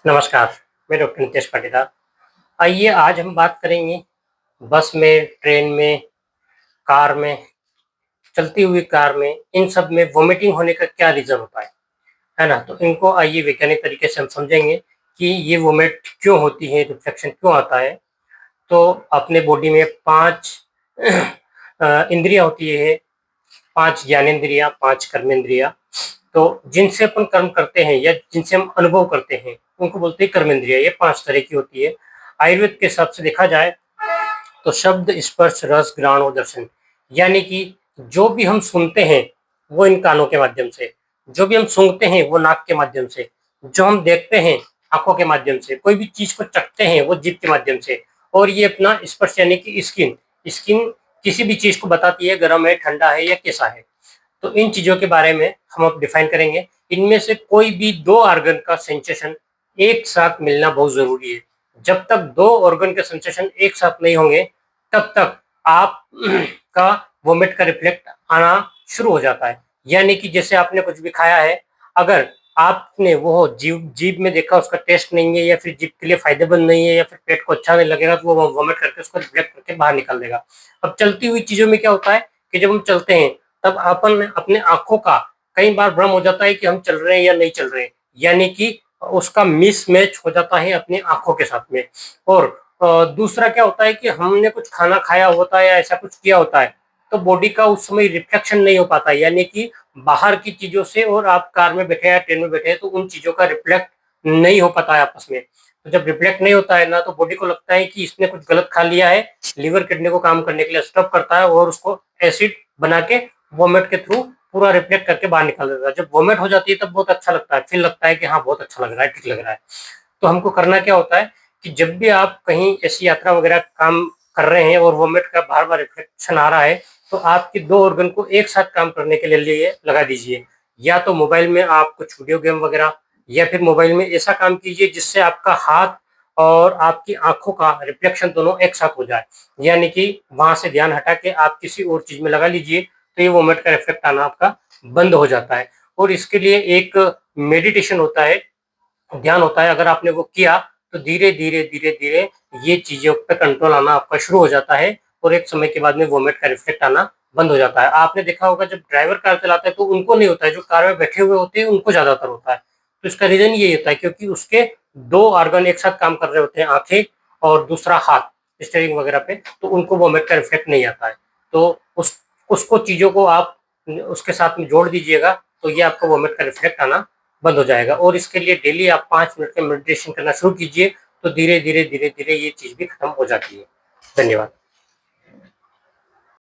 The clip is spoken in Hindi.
नमस्कार, मैं डॉक्टर नितेश पाटीदार। आइए आज हम बात करेंगे बस में, ट्रेन में, कार में, चलती हुई कार में, इन सब में वॉमिटिंग होने का क्या रीज़न होता है ना? तो इनको आइए वैज्ञानिक तरीके से हम समझेंगे कि ये वॉमिट क्यों होती है, रिफ्लेक्शन क्यों आता है। तो अपने बॉडी में 5 इंद्रियाँ होती है, 5 ज्ञानेंद्रियाँ, 5 कर्मेंद्रियाँ। तो जिनसे अपन कर्म करते हैं या जिनसे हम अनुभव करते हैं, उनको बोलते हैं कर्मेंद्रिय। ये 5 तरह की होती है। आयुर्वेद के हिसाब से देखा जाए तो शब्द, स्पर्श, रस, घ्राण और दर्शन, यानी कि जो भी हम सुनते हैं वो इन कानों के माध्यम से, जो भी हम सूंघते हैं वो नाक के माध्यम से, जो हम देखते हैं आंखों के माध्यम से, कोई भी चीज को चखते हैं वो जीभ के माध्यम से, और ये अपना स्पर्श यानी कि स्किन स्किन किसी भी चीज को बताती है गर्म है, ठंडा है या कैसा है। तो इन चीजों के बारे में हम अब डिफाइन करेंगे। इनमें से कोई भी 2 ऑर्गन का सेंसेशन एक साथ मिलना बहुत जरूरी है। जब तक 2 ऑर्गन के सेंसेशन एक साथ नहीं होंगे तब तक आप का वोमिट का रिफ्लेक्ट आना शुरू हो जाता है। यानी कि जैसे आपने कुछ भी खाया है, अगर आपने वो जीभ में देखा उसका टेस्ट नहीं है या फिर जीभ के लिए फायदेमंद नहीं है या फिर पेट को अच्छा नहीं लगेगा, तो वो वोमिट करके उसको रिफ्लेक्ट करके बाहर निकाल देगा। अब चलती हुई चीजों में क्या होता है कि जब हम चलते हैं तब अपन अपने आंखों का कई बार भ्रम हो जाता है कि हम चल रहे हैं या नहीं चल रहे हैं, यानी कि उसका मिसमैच हो जाता है अपनी आंखों के साथ में। और दूसरा क्या होता है कि हमने कुछ खाना खाया होता है या ऐसा कुछ किया होता है, तो बॉडी का उस समय रिफ्लेक्शन नहीं हो पाता, यानी कि बाहर की चीजों से और आप कार में बैठे या ट्रेन में बैठे हैं तो उन चीजों का रिफ्लेक्ट नहीं हो पाता है आपस में। तो जब रिफ्लेक्ट नहीं होता है ना, तो बॉडी को लगता है कि इसने कुछ गलत खा लिया है, लीवर किडनी को काम करने के लिए स्टॉप करता है और उसको एसिड बना के वोमिट के थ्रू पूरा रिफ्लेक्ट करके बाहर निकाल देता है। जब वोमिट हो जाती है तब बहुत अच्छा लगता है, फिर लगता है कि हाँ बहुत अच्छा लग रहा है, ठीक लग रहा है। तो हमको करना क्या होता है कि जब भी आप कहीं ऐसी यात्रा वगैरह काम कर रहे हैं और वोमिट का बार बार रिफ्लेक्शन आ रहा है, तो आपके 2 ऑर्गन को एक साथ काम करने के लिए लगा दीजिए। या तो मोबाइल में आप कुछ वीडियो गेम वगैरह, या फिर मोबाइल में ऐसा काम कीजिए जिससे आपका हाथ और आपकी आंखों का रिफ्लेक्शन दोनों एक साथ हो जाए, यानी कि वहां से ध्यान हटा के आप किसी और चीज में लगा लीजिए, तो ये वोमिट का इफेक्ट आना आपका बंद हो जाता है। और इसके लिए एक मेडिटेशन होता है, ध्यान होता है, अगर आपने वो किया तो धीरे धीरे धीरे धीरे ये चीजों पे कंट्रोल आना आपका शुरू हो जाता है और एक समय के बाद में वोमिट का रिफ्लेक्ट आना बंद हो जाता है। आपने देखा होगा जब ड्राइवर कार चलाता है तो उनको नहीं होता है, जो कार में बैठे हुए होते हैं उनको ज्यादातर होता है। तो इसका रीजन यही होता है क्योंकि उसके 2 ऑर्गन एक साथ काम कर रहे होते हैं, आंखें और दूसरा हाथ स्टीयरिंग वगैरह पे, तो उनको वोमिट का रिफ्लेक्ट नहीं आता है। तो उसको चीजों को आप उसके साथ में जोड़ दीजिएगा तो ये आपको वोमिट का रिफ्लेक्ट आना बंद हो जाएगा। और इसके लिए डेली आप 5 मिनट का मेडिटेशन करना शुरू कीजिए, तो धीरे धीरे धीरे धीरे ये चीज भी खत्म हो जाती है। धन्यवाद।